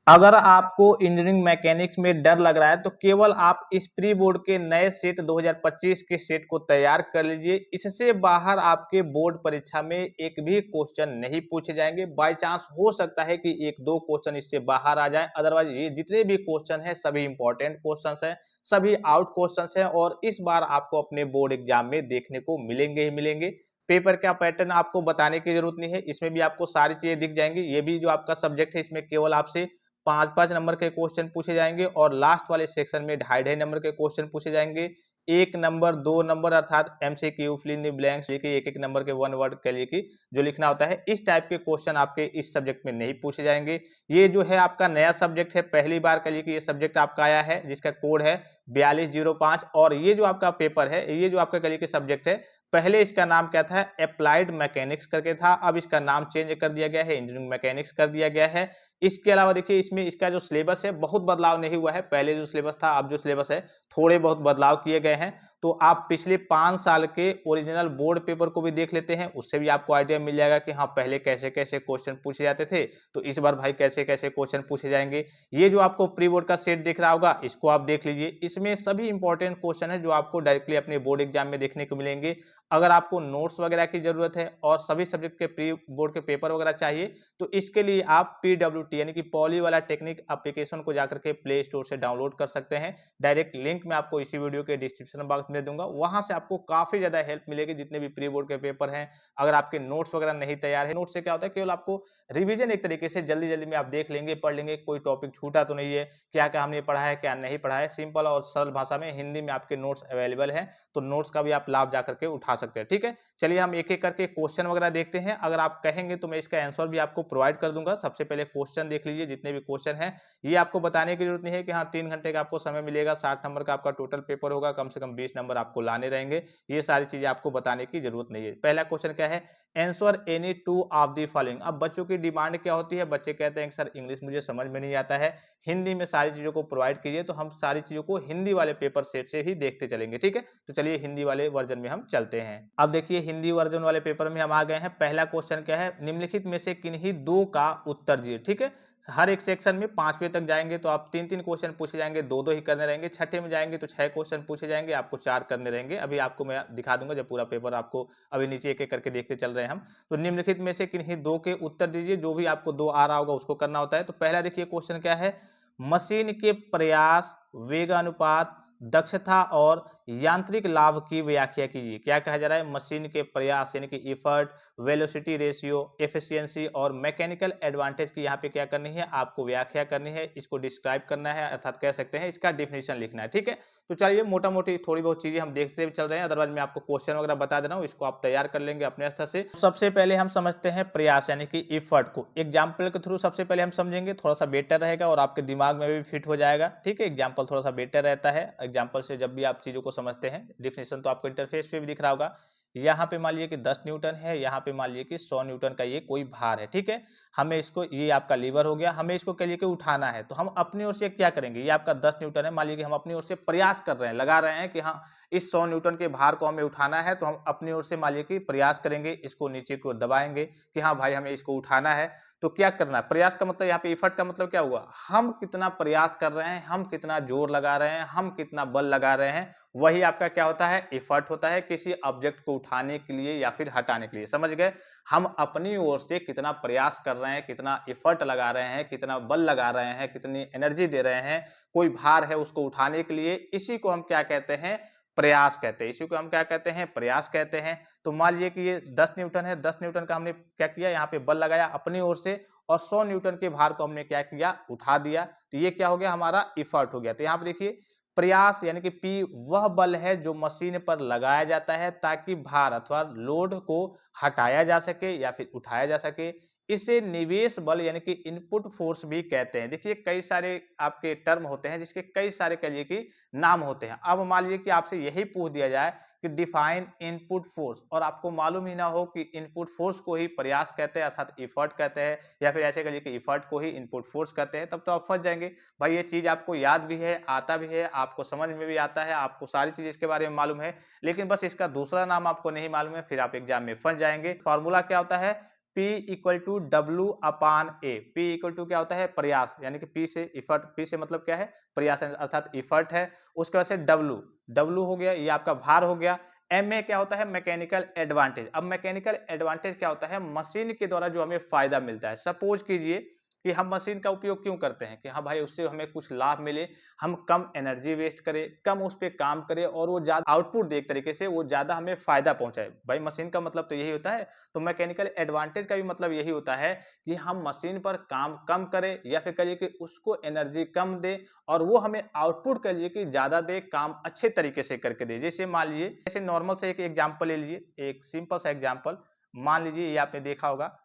अगर आपको engineering mechanics में डर लग रहा है तो केवल आप इस प्री बोर्ड के नए सेट 2025 के सेट को तैयार कर लीजिए। इससे बाहर आपके बोर्ड परीक्षा में एक भी क्वेश्चन नहीं पूछे जाएंगे। बाय चांस हो सकता है कि एक दो क्वेश्चन इससे बाहर आ जाए, अदरवाइज ये जितने भी क्वेश्चन है सभी इंपॉर्टेंट क्वेश्चन है, सभी आउट क्वेश्चन है और इस बार आपको अपने बोर्ड एग्जाम में देखने को मिलेंगे ही मिलेंगे। पेपर का पैटर्न आपको बताने की जरूरत नहीं है, इसमें भी आपको सारी चीजें दिख जाएंगी। ये भी जो आपका सब्जेक्ट है इसमें केवल आपसे 5-5 नंबर के क्वेश्चन पूछे जाएंगे और लास्ट वाले सेक्शन में 2.5-2.5 नंबर के क्वेश्चन पूछे जाएंगे। 1 नंबर 2 नंबर अर्थात MCQ fill in the blanks, देखिए एक एक नंबर के वन वर्ड के लिए कि जो लिखना होता है, इस टाइप के क्वेश्चन आपके इस सब्जेक्ट में नहीं पूछे जाएंगे। ये जो है आपका नया सब्जेक्ट है, पहली बार के लिए कि ये सब्जेक्ट आपका आया है जिसका कोड है 4205। और ये जो आपका पेपर है, ये जो आपका कल के सब्जेक्ट है, पहले इसका नाम क्या था, अप्लाइड मैकेनिक्स करके था, अब इसका नाम चेंज कर दिया गया है, इंजीनियरिंग मैकेनिक्स कर दिया गया है। इसके अलावा देखिए इसमें इसका जो सिलेबस है बहुत बदलाव नहीं हुआ है, पहले जो सिलेबस था अब जो सिलेबस है थोड़े बहुत बदलाव किए गए हैं। तो आप पिछले 5 साल के ओरिजिनल बोर्ड पेपर को भी देख लेते हैं, उससे भी आपको आइडिया मिल जाएगा कि हाँ पहले कैसे कैसे क्वेश्चन पूछे जाते थे, तो इस बार भाई कैसे कैसे क्वेश्चन पूछे जाएंगे। ये जो आपको प्री बोर्ड का सेट दिख रहा होगा इसको आप देख लीजिए, इसमें सभी इंपॉर्टेंट क्वेश्चन है जो आपको डायरेक्टली अपने बोर्ड एग्जाम में देखने को मिलेंगे। अगर आपको नोट्स वगैरह की जरूरत है और सभी सब्जेक्ट के प्री बोर्ड के पेपर वगैरह चाहिए तो इसके लिए आप पीडब्ल्यूटी यानी कि पॉली वाला टेक्निक एप्लीकेशन को जाकर के प्ले स्टोर से डाउनलोड कर सकते हैं। डायरेक्ट लिंक मैं आपको इसी वीडियो के डिस्क्रिप्शन बॉक्स में दे दूंगा, वहां से आपको काफी ज्यादा हेल्प मिलेगी जितने भी प्री बोर्ड के पेपर हैं। अगर आपके नोट्स वगैरह नहीं तैयार है, नोट्स से क्या होता है केवल आपको रिवीजन एक तरीके से जल्दी जल्दी में आप देख लेंगे, पढ़ लेंगे, कोई टॉपिक छूटा तो नहीं है, क्या क्या हमने पढ़ा है क्या नहीं पढ़ा है, सिंपल और सरल भाषा में हिंदी में आपके नोट्स अवेलेबल है, तो नोट्स का भी आप लाभ जाकर के उठा सकते हैं। ठीक है, चलिए हम एक एक करके क्वेश्चन वगैरह देखते हैं। अगर आप कहेंगे तो मैं इसका आंसर भी आपको प्रोवाइड कर दूंगा। सबसे पहले क्वेश्चन देख लीजिए, जितने भी क्वेश्चन हैं ये आपको बताने की जरूरत नहीं है कि हाँ 3 घंटे का आपको समय मिलेगा, 60 नंबर का आपका टोटल पेपर होगा, कम से कम 20 नंबर आपको लाने रहेंगे, ये सारी चीजें आपको बताने की जरूरत नहीं है। पहला क्वेश्चन क्या है, answer any two of the following. अब बच्चों की डिमांड क्या होती है, बच्चे कहते हैं कि सर इंग्लिश मुझे समझ में नहीं आता है, हिंदी में सारी चीजों को प्रोवाइड कीजिए, तो हम सारी चीजों को हिंदी वाले पेपर सेट से ही देखते चलेंगे। ठीक है, तो चलिए हिंदी वाले वर्जन में हम चलते हैं। अब देखिए हिंदी वर्जन वाले पेपर में हम आ गए हैं। पहला क्वेश्चन क्या है, निम्नलिखित में से किन्हीं दो का उत्तर दीजिए। ठीक है, हर एक सेक्शन में 5वें तक जाएंगे तो आप 3-3 क्वेश्चन पूछे जाएंगे, दो दो ही करने रहेंगे। छठे में जाएंगे तो 6 क्वेश्चन पूछे जाएंगे, आपको 4 करने रहेंगे। अभी आपको मैं दिखा दूंगा जब पूरा पेपर आपको, अभी नीचे एक एक करके देखते चल रहे हैं हम। तो निम्नलिखित में से किन्हीं दो के उत्तर दीजिए, जो भी आपको दो आ रहा होगा उसको करना होता है। तो पहला देखिए क्वेश्चन क्या है, मशीन के प्रयास, वेगानुपात, दक्षता और यांत्रिक लाभ की व्याख्या कीजिए। क्या कहा जा रहा है, मशीन के प्रयास यानी कि इफर्ट, वेलोसिटी रेशियो, एफिशिएंसी और मैकेनिकल एडवांटेज की यहाँ पे क्या करनी है, आपको व्याख्या करनी है, इसको डिस्क्राइब करना है, अर्थात कह सकते हैं इसका डिफिनेशन लिखना है। ठीक है, तो चलिए मोटा मोटी थोड़ी बहुत चीजें हम देखते हुए चल रहे हैं, अदरवाइज मैं आपको क्वेश्चन वगैरह बता दे रहा हूँ, इसको आप तैयार कर लेंगे अपने स्तर से। सबसे पहले हम समझते हैं प्रयास यानी कि इफर्ट को, एग्जाम्पल के थ्रू सबसे पहले हम समझेंगे, थोड़ा सा बेटर रहेगा और आपके दिमाग में भी फिट हो जाएगा। ठीक है, एग्जाम्पल थोड़ा सा बेटर रहता है, एग्जाम्पल से जब भी आप चीजों को समझते हैं। डिफिनेशन तो आपको इंटरफेस पे भी दिख रहा होगा। यहाँ पे मान लीजिए कि 10 न्यूटन है, यहाँ पे मान लीजिए कि 100 न्यूटन का ये कोई भार है। ठीक है, हमें इसको, ये आपका लीवर हो गया, हमें इसको कह लिए कि उठाना है, तो हम अपनी ओर से क्या करेंगे, ये आपका 10 न्यूटन है, मान लीजिए कि हम अपनी ओर से प्रयास कर रहे हैं, लगा रहे हैं कि हाँ इस 100 न्यूटन के भार को हमें उठाना है, तो हम अपनी ओर से मान लीजिए कि प्रयास करेंगे, इसको नीचे की ओर दबाएंगे कि हाँ भाई हमें इसको उठाना है। तो क्या करना है, प्रयास का मतलब यहाँ पे इफर्ट का मतलब क्या हुआ, हम कितना प्रयास कर रहे हैं, हम कितना जोर लगा रहे हैं, हम कितना बल लगा रहे हैं, वही आपका क्या होता है, इफर्ट होता है, किसी ऑब्जेक्ट को उठाने के लिए या फिर हटाने के लिए। समझ गए, हम अपनी ओर से कितना प्रयास कर रहे हैं, कितना एफर्ट लगा रहे हैं, कितना बल लगा रहे हैं, कितनी एनर्जी दे रहे हैं कोई भार है उसको उठाने के लिए, इसी को हम क्या कहते हैं, प्रयास कहते हैं। इसी को हम क्या कहते हैं, प्रयास कहते हैं। तो मान लीजिए कि ये 10 न्यूटन है, 10 न्यूटन का हमने क्या किया, यहाँ पे बल लगाया अपनी ओर से, और 100 न्यूटन के भार को हमने क्या किया, उठा दिया, तो ये क्या हो गया, हमारा इफर्ट हो गया। तो यहाँ पे देखिए प्रयास यानी कि पी वह बल है जो मशीन पर लगाया जाता है ताकि भार अथवा लोड को हटाया जा सके या फिर उठाया जा सके। इसे निवेश बल यानी कि इनपुट फोर्स भी कहते हैं। देखिए कई सारे आपके टर्म होते हैं जिसके कई सारे कहिए कि नाम होते हैं। अब मान लीजिए कि आपसे यही पूछ दिया जाए कि डिफाइन इनपुट फोर्स, और आपको मालूम ही ना हो कि इनपुट फोर्स को ही प्रयास कहते हैं अर्थात इफर्ट कहते हैं, या फिर ऐसे कहिए कि इफर्ट को ही इनपुट फोर्स कहते हैं, तब तो आप फंस जाएंगे। भाई ये चीज आपको याद भी है, आता भी है, आपको समझ में भी आता है, आपको सारी चीज इसके बारे में मालूम है, लेकिन बस इसका दूसरा नाम आपको नहीं मालूम है, फिर आप एग्जाम में फंस जाएंगे। फॉर्मूला क्या होता है, P equal to W upon A. P equal to क्या होता है, प्रयास, यानी कि P से इफर्ट, P से मतलब क्या है, प्रयास अर्थात इफर्ट है। उसके बाद से W हो गया, ये आपका भार हो गया। MA क्या होता है, मैकेनिकल एडवांटेज। अब मैकेनिकल एडवांटेज क्या होता है, मशीन के द्वारा जो हमें फायदा मिलता है। सपोज कीजिए कि हम मशीन का उपयोग क्यों करते हैं कि हाँ भाई उससे हमें कुछ लाभ मिले, हम कम एनर्जी वेस्ट करें, कम उस पे काम करें और वो ज़्यादा आउटपुट दे, एक तरीके से वो ज़्यादा हमें फायदा पहुंचाए। भाई मशीन का मतलब तो यही होता है। तो मैकेनिकल एडवांटेज का भी मतलब यही होता है कि हम मशीन पर काम कम करें या फिर कहिए कि उसको एनर्जी कम दे और वो हमें आउटपुट कहिए कि ज़्यादा दे, काम अच्छे तरीके से करके दे। जैसे मान लीजिए, जैसे नॉर्मल से एक एग्जाम्पल ले लीजिए, एक सिंपल सा एग्जाम्पल। मान लीजिए ये आपने देखा होगा,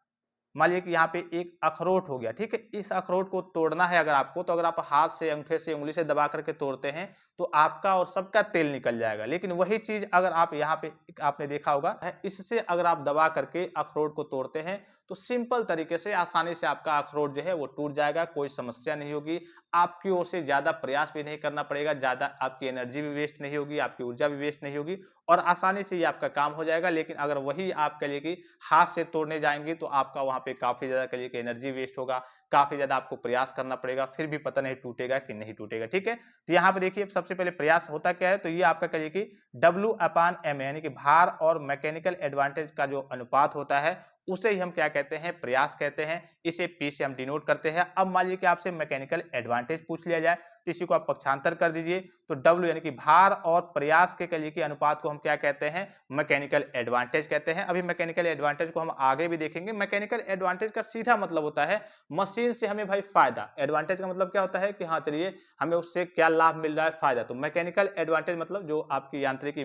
मान लीजिए कि यहाँ पे एक अखरोट हो गया, ठीक है। इस अखरोट को तोड़ना है अगर आपको, तो अगर आप हाथ से, अंगूठे से, उंगली से दबा करके तोड़ते हैं तो आपका और सबका तेल निकल जाएगा। लेकिन वही चीज अगर आप यहाँ पे, आपने देखा होगा, इससे अगर आप दबा करके अखरोट को तोड़ते हैं तो सिंपल तरीके से आसानी से आपका अखरोट जो है वो टूट जाएगा, कोई समस्या नहीं होगी। आपकी ओर से ज्यादा प्रयास भी नहीं करना पड़ेगा, ज्यादा आपकी एनर्जी भी वेस्ट नहीं होगी, आपकी ऊर्जा भी वेस्ट नहीं होगी और आसानी से ये आपका काम हो जाएगा। लेकिन अगर वही आप कह लिए कि हाथ से तोड़ने जाएंगे तो आपका वहां पे काफी ज्यादा कह लिए कि एनर्जी वेस्ट होगा, काफी ज्यादा आपको प्रयास करना पड़ेगा, फिर भी पता नहीं टूटेगा कि नहीं टूटेगा, ठीक है। तो यहाँ पे देखिए सबसे पहले प्रयास होता क्या है, तो ये आपका कहिए कि W अपान M यानी कि भार और मैकेनिकल एडवांटेज का जो अनुपात होता है उसे ही हम क्या कहते हैं, प्रयास कहते हैं। इसे P से हम डिनोट करते हैं। अब मान लीजिए कि आपसे मैकेनिकल एडवांटेज पूछ लिया जाए तो इसी को आप पक्षांतर कर दीजिए, तो W यानी कि भार और प्रयास के कहिए कि अनुपात को हम क्या कहते हैं, मैकेनिकल एडवांटेज कहते हैं। अभी मैकेनिकल एडवांटेज को हम आगे भी देखेंगे। मैकेनिकल एडवांटेज का सीधा मतलब होता है मशीन से हमें भाई फायदा। एडवांटेज का मतलब क्या होता है कि हाँ चलिए हमें उससे क्या लाभ मिल रहा है, फायदा। तो मैकेनिकल एडवांटेज मतलब जो आपकी यांत्रिकी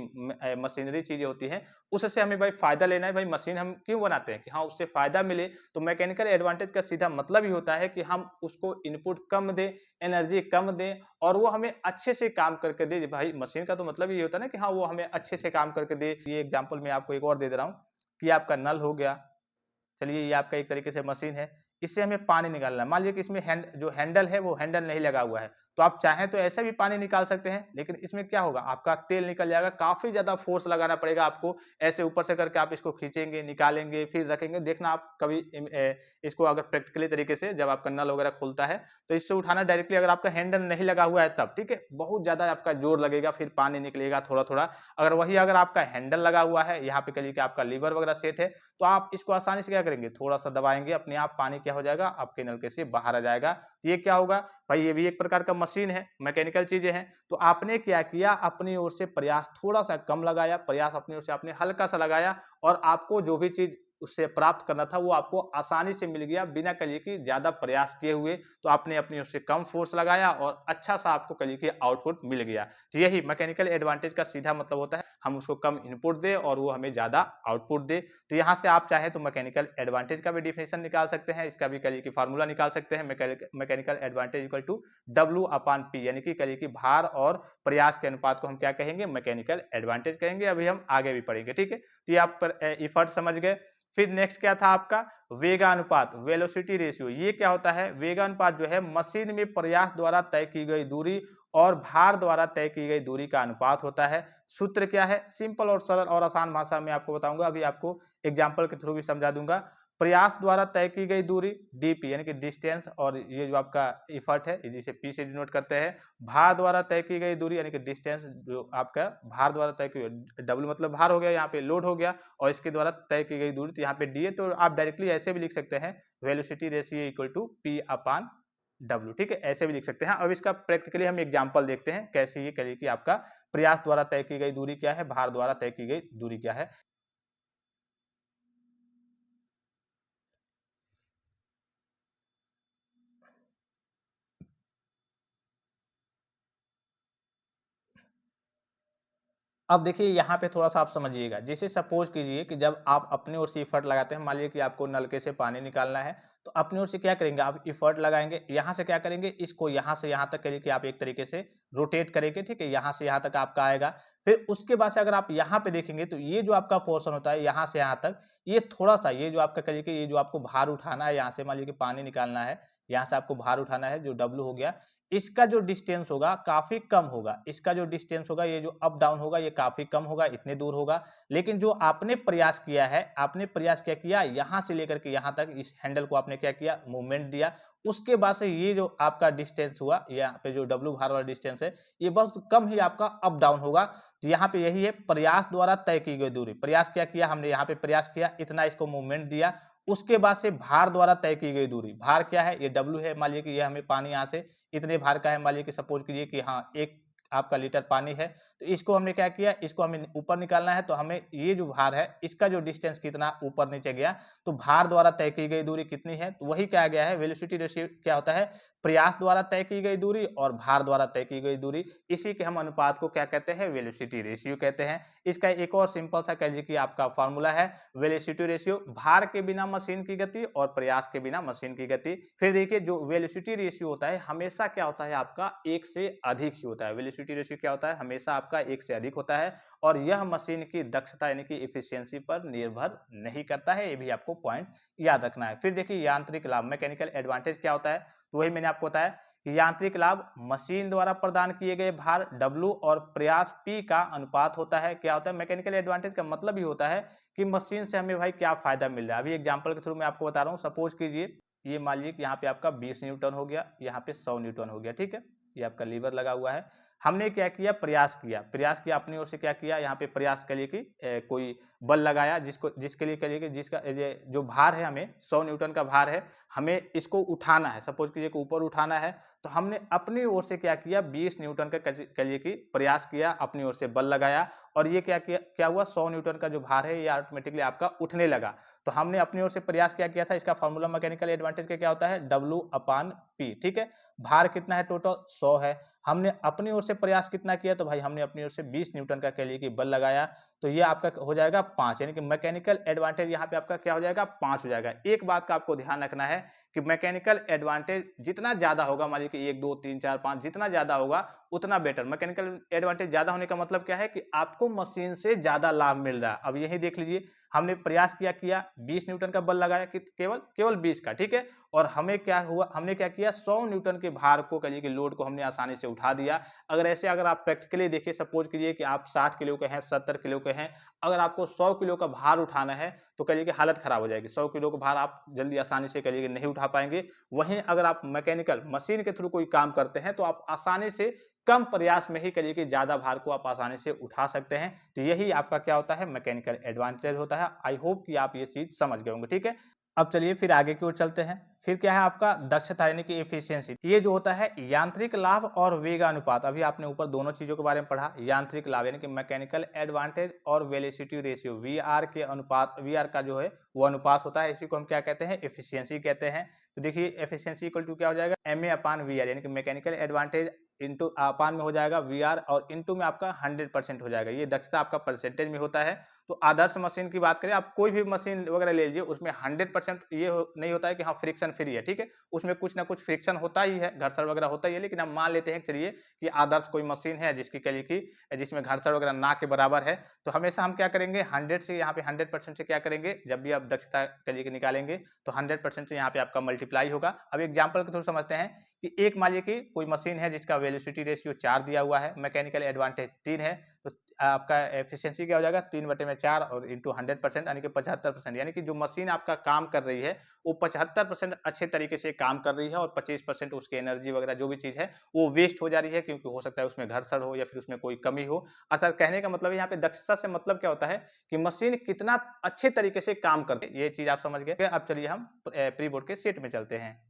मशीनरी चीजें होती हैं उससे हमें भाई फायदा लेना है। भाई मशीन हम क्यों बनाते हैं कि हाँ उससे फायदा मिले। तो मैकेनिकल एडवांटेज का सीधा मतलब ही होता है कि हम उसको इनपुट कम दें, एनर्जी कम दें और वो हमें अच्छे से काम करके दे। भाई मशीन का तो मतलब ये होता है ना कि हाँ वो हमें अच्छे से काम करके दे। ये एग्जांपल मैं आपको एक और दे दे रहा हूँ कि आपका नल हो गया, चलिए ये आपका एक तरीके से मशीन है, इससे हमें पानी निकालना है। मान लीजिए कि इसमें जो हैंडल है वो हैंडल नहीं लगा हुआ है, तो आप चाहें तो ऐसे भी पानी निकाल सकते हैं, लेकिन इसमें क्या होगा, आपका तेल निकल जाएगा, काफी ज्यादा फोर्स लगाना पड़ेगा आपको। ऐसे ऊपर से करके आप इसको खींचेंगे, निकालेंगे, फिर रखेंगे। देखना आप कभी इसको अगर प्रैक्टिकली तरीके से जब आपका नल वगैरह खुलता है तो इससे उठाना डायरेक्टली, अगर आपका हैंडल नहीं लगा हुआ है तब, ठीक है, बहुत ज्यादा आपका जोर लगेगा, फिर पानी निकलेगा थोड़ा थोड़ा। अगर आपका हैंडल लगा हुआ है, यहाँ पे कहिए कि आपका लीवर वगैरह सेट है, तो आप इसको आसानी से क्या करेंगे, थोड़ा सा दबाएंगे, अपने आप पानी क्या हो जाएगा, आपके नलके से बाहर आ जाएगा। ये क्या होगा भाई, ये भी एक प्रकार का मशीन है, मैकेनिकल चीजें हैं। तो आपने क्या किया, अपनी ओर से प्रयास थोड़ा सा कम लगाया, प्रयास अपनी ओर से आपने हल्का सा लगाया और आपको जो भी चीज उससे प्राप्त करना था वो आपको आसानी से मिल गया, बिना कहिए कि ज्यादा प्रयास किए हुए। तो आपने अपनी ओर से कम फोर्स लगाया और अच्छा सा आपको कहिए कि आउटपुट मिल गया। तो यही मैकेनिकल एडवांटेज का सीधा मतलब होता है, हम उसको कम इनपुट दे और वो हमें ज्यादा आउटपुट दे। तो यहाँ से आप चाहे तो मैकेनिकल एडवांटेज का भी डिफिनेशन निकाल सकते हैं, इसका भी कहिए कि फार्मूला निकाल सकते हैं। Mechanical advantage equal to W upon P, यानी कि कहिए कि भार और प्रयास के अनुपात को हम क्या कहेंगे, मैकेनिकल एडवांटेज कहेंगे। अभी हम आगे भी पढ़ेंगे, ठीक है। तो ये आप इफर्ट समझ गए। फिर नेक्स्ट क्या था आपका, वेगानुपात, वेलोसिटी रेशियो। ये क्या होता है, वेगानुपात जो है मशीन में प्रयास द्वारा तय की गई दूरी और भार द्वारा तय की गई दूरी का अनुपात होता है। सूत्र क्या है, सिंपल और सरल और आसान भाषा में आपको बताऊंगा, अभी आपको एग्जांपल के थ्रू भी समझा दूंगा। प्रयास द्वारा तय की गई दूरी डीपी यानी कि डिस्टेंस, और ये जो आपका इफर्ट है जिसे पी से डिनोट करते हैं। भार द्वारा तय की गई दूरी यानी कि डिस्टेंस, जो आपका भार द्वारा तय की, डब्ल्यू मतलब भार हो गया, यहाँ पे लोड हो गया, और इसके द्वारा तय की गई दूरी, तो यहाँ पे डी है। तो आप डायरेक्टली ऐसे भी लिख सकते हैं, velocity ratio equal to P upon W, ठीक है, ऐसे भी लिख सकते हैं। अब इसका प्रैक्टिकली हम एग्जांपल देखते हैं कैसे ये करिए कि आपका प्रयास द्वारा तय की गई दूरी क्या है, भार द्वारा तय की गई दूरी क्या है। अब देखिए यहाँ पे थोड़ा सा आप समझिएगा, जैसे सपोज कीजिए कि जब आप अपनी ओर से इफर्ट लगाते हैं, मान लीजिए कि आपको नलके से पानी निकालना है, तो अपनी ओर से क्या करेंगे, आप इफर्ट लगाएंगे, यहाँ से क्या करेंगे, इसको यहाँ से यहाँ तक करिए कि आप एक तरीके से रोटेट करेंगे, ठीक है, यहाँ से यहाँ तक आपका आएगा। फिर उसके बाद से अगर आप यहाँ पे देखेंगे तो ये जो आपका पोर्शन होता है यहाँ से यहाँ तक, ये थोड़ा सा, ये जो आपका करिए कि ये जो आपको भार उठाना है, यहाँ से मान लीजिए कि पानी निकालना है, यहाँ से आपको भार उठाना है, जो W हो गया, इसका जो डिस्टेंस होगा काफी कम होगा, इसका जो डिस्टेंस होगा, ये जो अप डाउन होगा ये काफी कम होगा, इतने दूर होगा। लेकिन जो आपने प्रयास किया है, आपने प्रयास क्या किया, यहाँ से लेकर के यहाँ तक इस हैंडल को आपने क्या किया, मूवमेंट दिया। उसके बाद से ये जो आपका डिस्टेंस हुआ, यहाँ पे जो W भार वाला डिस्टेंस है, ये बहुत कम ही आपका अप डाउन होगा। तो यहाँ पे यही है प्रयास द्वारा तय की गई दूरी। प्रयास क्या किया हमने, यहाँ पे प्रयास किया, इतना इसको मूवमेंट दिया। उसके बाद से भार द्वारा तय की गई दूरी, भार क्या है, ये W है, मान लीजिए कि ये हमें पानी यहाँ से इतने भार का है, मान लीजिए कि सपोज कीजिए कि हाँ 1 आपका लीटर पानी है, तो इसको हमने क्या किया, इसको हमें ऊपर निकालना है। तो हमें ये जो भार है, इसका जो डिस्टेंस कितना ऊपर नीचे गया, तो भार द्वारा तय की गई दूरी कितनी है, तो वही क्या गया है, वेलोसिटी रेशियो क्या होता है, प्रयास द्वारा तय की गई दूरी और भार द्वारा तय की गई दूरी, इसी के हम अनुपात को क्या कहते हैं, वेलोसिटी रेशियो कहते हैं। इसका एक और सिंपल सा कह लीजिए कि आपका फॉर्मूला है वेलोसिटी रेशियो, भार के बिना मशीन की गति और प्रयास के बिना मशीन की गति। फिर देखिए जो वेलोसिटी रेशियो होता है हमेशा क्या होता है आपका 1 से अधिक ही होता है। वेलोसिटी रेशियो क्या होता है, हमेशा आपका 1 से अधिक होता है और यह मशीन की दक्षता यानी कि एफिशिएंसी पर निर्भर नहीं करता है, ये भी आपको पॉइंट याद रखना है। फिर देखिए यांत्रिक लाभ, मैकेनिकल एडवांटेज क्या होता है, तो वही मैंने आपको बताया कि यांत्रिक लाभ मशीन द्वारा प्रदान किए गए भार W और प्रयास P का अनुपात होता है। क्या होता है, मैकेनिकल एडवांटेज का मतलब ही होता है कि मशीन से हमें भाई क्या फायदा मिल रहा है। अभी एग्जांपल के थ्रू मैं आपको बता रहा हूँ, सपोज कीजिए ये मान लीजिए कि यहाँ पे आपका 20 न्यूटन हो गया, यहाँ पे 100 न्यूटन हो गया, ठीक है, ये आपका लीवर लगा हुआ है। हमने क्या किया, प्रयास किया, प्रयास किया अपनी ओर से, क्या किया, यहाँ पे प्रयास के लिए कि कोई बल लगाया, जिसके लिए करिए कि जिसका जो भार है, हमें 100 न्यूटन का भार है, हमें इसको उठाना है, सपोज कीजिए कि ऊपर उठाना है। तो हमने अपनी ओर से क्या किया, 20 न्यूटन का करिए कि प्रयास किया, अपनी ओर से बल लगाया और ये क्या हुआ, 100 न्यूटन का जो भार है ये ऑटोमेटिकली आपका उठने लगा। तो हमने अपनी ओर से प्रयास क्या किया था, इसका फॉर्मूला मैकेनिकल एडवांटेज का क्या होता है, W/P, ठीक है। भार कितना है, टोटल 100 है, हमने अपनी ओर से प्रयास कितना किया, तो भाई हमने अपनी ओर से 20 न्यूटन का कह लिए कि बल लगाया, तो ये आपका हो जाएगा 5, यानी कि मैकेनिकल एडवांटेज यहाँ पे आपका क्या हो जाएगा, 5 हो जाएगा। एक बात का आपको ध्यान रखना है कि मैकेनिकल एडवांटेज जितना ज्यादा होगा, मान लीजिए कि 1 2 3 4 5 जितना ज्यादा होगा उतना बेटर। मैकेनिकल एडवांटेज ज्यादा होने का मतलब क्या है कि आपको मशीन से ज्यादा लाभ मिल रहा है। अब यही देख लीजिए, हमने प्रयास किया 20 न्यूटन का बल लगाया कि केवल 20 का, ठीक है, और हमें क्या हुआ, हमने क्या किया, 100 न्यूटन के भार को, कहिए कि लोड को हमने आसानी से उठा दिया। अगर आप प्रैक्टिकली देखिए, सपोज कीजिए कि आप 60 किलो के हैं, 70 किलो के हैं, अगर आपको 100 किलो का भार उठाना है तो कहिए कि हालत खराब हो जाएगी। 100 किलो का भार आप जल्दी आसानी से कहिए कि नहीं उठा पाएंगे। वहीं अगर आप मैकेनिकल मशीन के थ्रू कोई काम करते हैं तो आप आसानी से कम प्रयास में ही करिए कि ज्यादा भार को आप आसानी से उठा सकते हैं। तो यही आपका क्या होता है, मैकेनिकल एडवांटेज होता है। आई होप कि आप ये चीज समझ गए होंगे, ठीक है। अब चलिए फिर आगे की ओर चलते हैं। फिर क्या है आपका दक्षता यानी कि एफिशिएंसी। ये जो होता है यांत्रिक लाभ और वेगानुपात, अभी आपने ऊपर दोनों चीजों के बारे में पढ़ा। यांत्रिक लाभ यानी कि मैकेनिकल एडवांटेज और वेलोसिटी रेशियो, वीआर के अनुपात, वीआर का जो है वो अनुपात होता है, इसी को हम क्या कहते हैं, एफिशिएंसी कहते हैं। तो देखिए एफिशिएंसी इक्वल टू क्या हो जाएगा, MA/VR, यानी कि मैकेनिकल एडवांटेज इंटू अपान में हो जाएगा VR और इंटू में आपका 100% हो जाएगा। ये दक्षता आपका परसेंटेज में होता है। तो आदर्श मशीन की बात करें, आप कोई भी मशीन वगैरह ले लीजिए, उसमें 100% ये नहीं होता है कि हाँ फ्रिक्शन फ्री है, ठीक है, उसमें कुछ ना कुछ फ्रिक्शन होता ही है, घर्षण वगैरह होता ही है। लेकिन हम मान लेते हैं चलिए कि आदर्श कोई मशीन है जिसकी कहिए कि जिसमें घर्षण वगैरह ना के बराबर है, तो हमेशा हम क्या करेंगे, 100 से यहाँ पे 100% से क्या करेंगे, जब भी आप दक्षता कहिए कि निकालेंगे तो 100% से यहाँ पे आपका मल्टीप्लाई होगा। अब एग्जाम्पल के थ्रू समझते हैं कि एक मान लीजिए कि कोई मशीन है जिसका वेलोसिटी रेशियो 4 दिया हुआ है, मैकेनिकल एडवांटेज 3 है, तो आपका एफिशिएंसी क्या हो जाएगा, 3/4 और इंटू 100% यानी कि 75%, यानी कि जो मशीन आपका काम कर रही है वो 75% अच्छे तरीके से काम कर रही है और 25% उसकी एनर्जी वगैरह जो भी चीज है वो वेस्ट हो जा रही है, क्योंकि हो सकता है उसमें घर्षण हो या फिर उसमें कोई कमी हो। अर्थात कहने का मतलब यहाँ पे दक्षता से मतलब क्या होता है कि मशीन कितना अच्छे तरीके से काम करती है, ये चीज आप समझ गए। अब चलिए हम प्री बोर्ड के सेट में चलते हैं।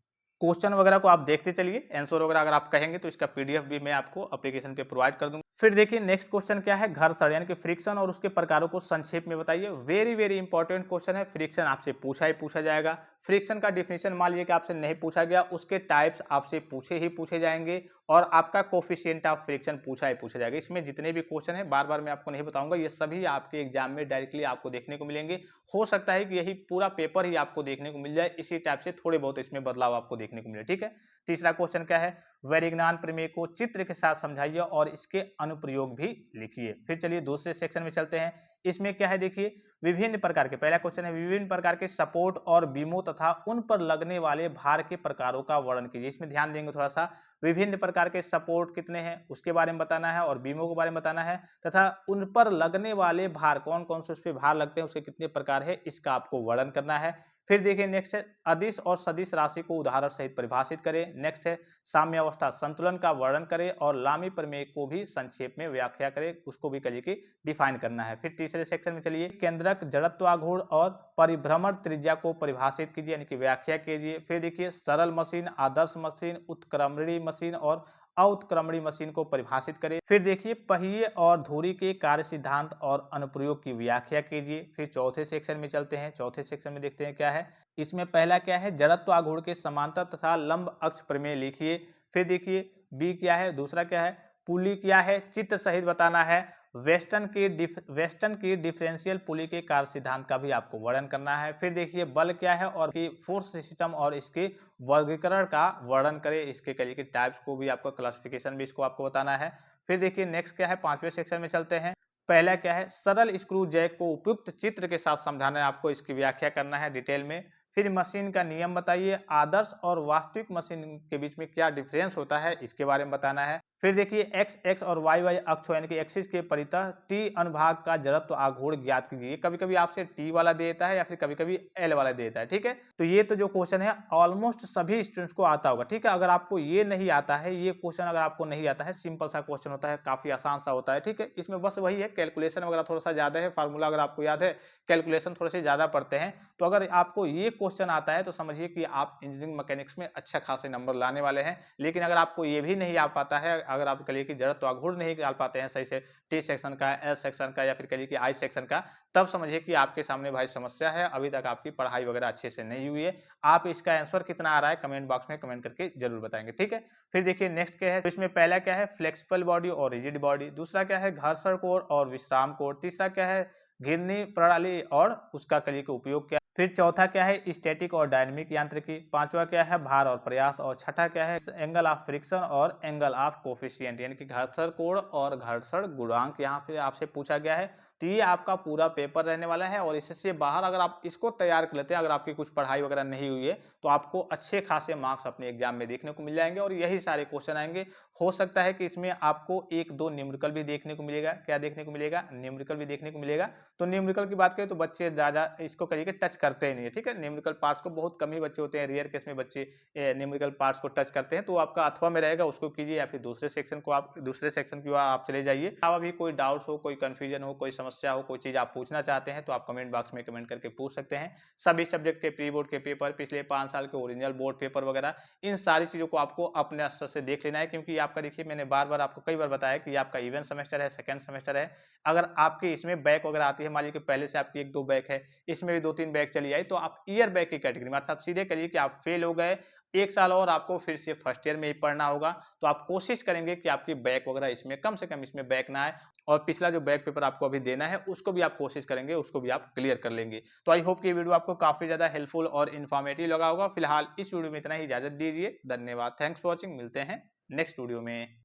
क्वेश्चन वगैरह को आप देखते चलिए, आंसर वगैरह अगर आप कहेंगे तो इसका PDF भी मैं आपको एप्लीकेशन पे प्रोवाइड कर दूंगा। फिर देखिए नेक्स्ट क्वेश्चन क्या है, घर्षण यानी कि फ्रिक्शन और उसके प्रकारों को संक्षेप में बताइए। वेरी वेरी इंपॉर्टेंट क्वेश्चन है। फ्रिक्शन आपसे पूछा जाएगा। फ्रिक्शन का डिफिनेशन मान लीजिए कि आपसे नहीं पूछा गया, उसके टाइप्स आपसे पूछे जाएंगे और आपका कोफिशिएंट ऑफ फ्रिक्शन पूछा जाएगा। इसमें जितने भी क्वेश्चन है बार बार मैं आपको नहीं बताऊंगा, ये सभी आपके एग्जाम में डायरेक्टली आपको देखने को मिलेंगे। हो सकता है कि यही पूरा पेपर ही आपको देखने को मिल जाए, इसी टाइप से थोड़े बहुत इसमें बदलाव आपको देखने को मिले, ठीक है। तीसरा क्वेश्चन क्या है, वैरिज्ञान प्रमेय को चित्र के साथ समझाइए और इसके अनुप्रयोग भी लिखिए। फिर चलिए दूसरे सेक्शन में चलते हैं। इसमें क्या है देखिए, विभिन्न प्रकार के, पहला क्वेश्चन है विभिन्न प्रकार के सपोर्ट और बीमों तथा उन पर लगने वाले भार के प्रकारों का वर्णन कीजिए। इसमें ध्यान देंगे थोड़ा सा, विभिन्न प्रकार के सपोर्ट कितने हैं उसके बारे में बताना है और बीमों के बारे में बताना है, तथा उन पर लगने वाले भार कौन कौन से उस पर भार लगते हैं, उसके कितने प्रकार है, इसका आपको वर्णन करना है। फिर देखिए नेक्स्ट है अदिश और सदिश राशि को उदाहरण सहित परिभाषित करें। नेक्स्ट है साम्यावस्था संतुलन का वर्णन करें और लामी प्रमेय को भी संक्षेप में व्याख्या करें, उसको भी करिए कि डिफाइन करना है। फिर तीसरे सेक्शन में चलिए केंद्रक जड़त्वाघूर्ण और परिभ्रमण त्रिज्या को परिभाषित कीजिए यानी कि व्याख्या कीजिए। फिर देखिए सरल मशीन, आदर्श मशीन, उत्क्रमणी मशीन और अउत्क्रमणी मशीन को परिभाषित करें। फिर देखिए पहिए और धुरी के कार्य सिद्धांत और अनुप्रयोग की व्याख्या कीजिए। फिर चौथे सेक्शन में चलते हैं, चौथे सेक्शन में देखते हैं क्या है। इसमें पहला क्या है, जड़त्व आघूर्ण के समांतर तथा लंब अक्ष प्रमेय लिखिए। फिर देखिए बी क्या है, दूसरा क्या है, पुली क्या है, चित्र सहित बताना है। वेस्टर्न की डिफरेंशियल पुली के कार्य सिद्धांत का भी आपको वर्णन करना है। फिर देखिए बल क्या है और की फोर्स सिस्टम और इसके वर्गीकरण का वर्णन करें, इसके करिए कि टाइप्स को भी आपको, क्लासिफिकेशन भी इसको आपको बताना है। फिर देखिए नेक्स्ट क्या है, पांचवें सेक्शन में चलते हैं। पहला क्या है, सरल स्क्रू जैक को उपयुक्त चित्र के साथ समझाना है आपको, इसकी व्याख्या करना है डिटेल में। फिर मशीन का नियम बताइए, आदर्श और वास्तविक मशीन के बीच में क्या डिफरेंस होता है इसके बारे में बताना है। फिर देखिए एक्स एक्स और वाई वाई अक्ष यानी कि एक्सिस के परितः टी अनुभाग का जड़त्व आघूर्ण ज्ञात कीजिए। कभी कभी आपसे टी वाला देता है या फिर कभी कभी एल वाला देता है, ठीक है। तो ये तो जो क्वेश्चन है ऑलमोस्ट सभी स्टूडेंट्स को आता होगा, ठीक है। अगर आपको ये नहीं आता है, ये क्वेश्चन अगर आपको नहीं आता है, सिंपल सा क्वेश्चन होता है, काफी आसान सा होता है, ठीक है। इसमें बस वही है, कैलकुलेशन वगैरह थोड़ा सा ज्यादा है, फार्मूला अगर आपको याद है, कैलकुलेशन थोड़े से ज्यादा पड़ते हैं। तो अगर आपको ये क्वेश्चन आता है तो समझिए कि आप इंजीनियरिंग मैकेनिक्स में अच्छा खासे नंबर लाने वाले हैं। लेकिन अगर आपको ये भी नहीं आ पाता है, अगर आप कहिए कि जड़त्व आघूर्ण नहीं निकाल पाते हैं सही से, टी सेक्शन का, एल सेक्शन का या फिर कहिए कि आई सेक्शन का, तब समझिए कि आपके सामने भाई समस्या है, अभी तक आपकी पढ़ाई वगैरह अच्छे से नहीं हुई है। आप इसका आंसर कितना आ रहा है कमेंट बॉक्स में कमेंट करके जरूर बताएंगे, ठीक है। फिर देखिए नेक्स्ट क्या है, तो इसमें पहला क्या है फ्लेक्सिबल बॉडी और रिजिड बॉडी, दूसरा क्या है घर्षण कोण और विश्राम कोण, तीसरा क्या है घिरनी प्रणाली और उसका कलिए का उपयोग क्या। फिर चौथा क्या है स्टैटिक और डायनेमिक यांत्रिकी, पांचवा क्या है भार और प्रयास, और छठा क्या है एंगल ऑफ फ्रिक्शन और एंगल ऑफ कोफिशिएंट यानी कि घर्षण कोण और घर्षण गुणांक यहाँ पे आपसे पूछा गया है। तो ये आपका पूरा पेपर रहने वाला है और इससे बाहर अगर आप इसको तैयार कर लेते हैं, अगर आपकी कुछ पढ़ाई वगैरह नहीं हुई है, तो आपको अच्छे खासे मार्क्स अपने एग्जाम में देखने को मिल जाएंगे और यही सारे क्वेश्चन आएंगे। हो सकता है कि इसमें आपको एक दो न्यूमेरिकल भी देखने को मिलेगा, क्या देखने को मिलेगा, न्यूमेरिकल भी देखने को मिलेगा। तो न्यूमेरिकल की बात करें तो बच्चे ज्यादा इसको करिए टच करते ही नहीं है, ठीक है। न्यूमेरिकल पार्ट्स को बहुत कम ही बच्चे होते हैं, रेयर केस में बच्चे न्यूमेरिकल पार्ट्स को टच करते हैं। तो आपका अथवा में रहेगा, उसको कीजिए, या फिर दूसरे सेक्शन की ओर आप चले जाइए। अब अभी कोई डाउट्स हो, कोई कंफ्यूजन हो, कोई समस्या हो, कोई चीज आप पूछना चाहते हैं तो आप कमेंट बॉक्स में कमेंट करके पूछ सकते हैं। सभी सब्जेक्ट के प्री बोर्ड के पेपर, पिछले 5 साल के ओरिजिनल बोर्ड पेपर वगैरह, इन सारी चीजों को आपको अपने स्तर से देख लेना है, क्योंकि आपका देखिए मैंने बार बार आपको कई बार बताया कि आपका इवेंट सेमेस्टर है, सेकंड सेमेस्टर है। अगर आपके इसमें बैक वगैरह आती है, मान लीजिए कि पहले से आपकी 1-2 बैक है, इसमें भी 2-3 बैक चली आई, तो आप ईयर बैक की कैटेगरी में, अर्थात सीधे करिए कि आप फेल हो गए, 1 साल और आपको फिर से फर्स्ट ईयर में ही पढ़ना होगा। तो आप कोशिश करेंगे कि आपकी बैक वगैरह इसमें कम से कम इसमें बैक ना आए, और पिछला जो बैक पेपर आपको अभी देना है उसको भी आप कोशिश करेंगे, उसको भी आप क्लियर कर लेंगे। तो आई होप कि ये वीडियो आपको काफी ज्यादा हेल्पफुल और इन्फॉर्मेटिव लगा होगा। फिलहाल इस वीडियो में इतना ही, इजाजत दीजिए, धन्यवाद, थैंक्स फॉर वॉचिंग, मिलते हैं नेक्स्ट वीडियो में।